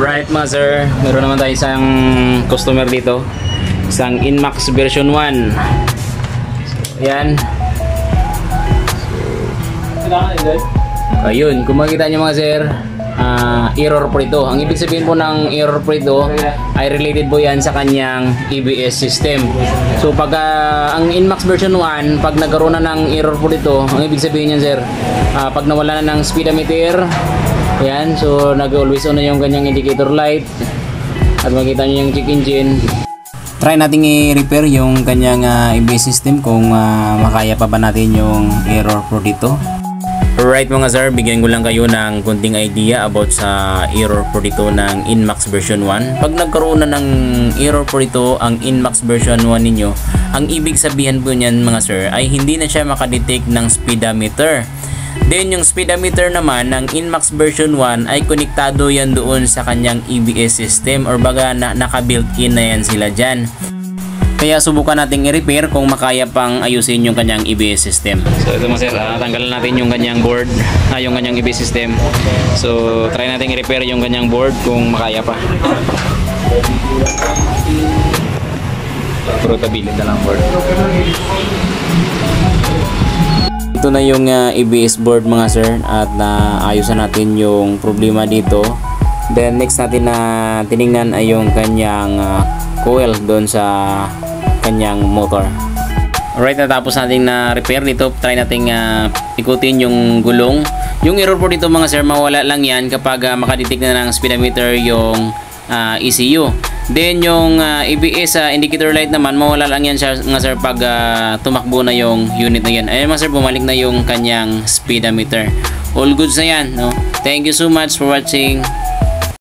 Alright mga sir, meron naman tayo isang customer dito, isang Inmax version 1. So, ayan. Ayun, kung makikita nyo mga sir, error po ito. Ang ibig sabihin po ng error po ito ay related po yan sa kanyang EBS system. So pag ang Inmax version 1, pag nagkaroon na ng error po dito, ang ibig sabihin yan sir, pag nawala na ng speedometer, ayan, so nag-always on na yung kanyang indicator light at makita nyo yung check engine. Try natin i-repair yung kanyang EBS system kung makaya pa ba natin yung error po dito. Alright mga sir, bigyan ko lang kayo ng kunting idea about sa error po dito ng Inmax version 1. Pag nagkaroon na ng error po dito ang Inmax version 1 ninyo, ang ibig sabihin po niyan mga sir ay hindi na siya makadetect ng speedometer. Then yung speedometer naman ng Inmax version 1 ay konektado yan doon sa kanyang EBS system or baga naka-built-in na yan sila dyan. Kaya subukan nating i-repair kung makaya pang ayusin yung kanyang EBS system. So ito mga sir, tanggalan natin yung kanyang board, yung kanyang EBS system. So try nating i-repair yung kanyang board kung makaya pa. Puro tabilid na lang board. Ito na yung EBS board mga sir at ayusan natin yung problema dito. Then next natin na tiningnan ay yung kanyang coil doon sa kanyang motor. Alright, natapos natin na repair dito. Try nating ikutin yung gulong. Yung error po dito mga sir, mawala lang yan kapag makadetect na ng speedometer yung ECU. Then yung EBS indicator light naman, mawala lang yan siya mga sir pag tumakbo na yung unit na yan. Ayun mga sir, bumalik na yung kanyang speedometer. All goods na yan, no? Thank you so much for watching.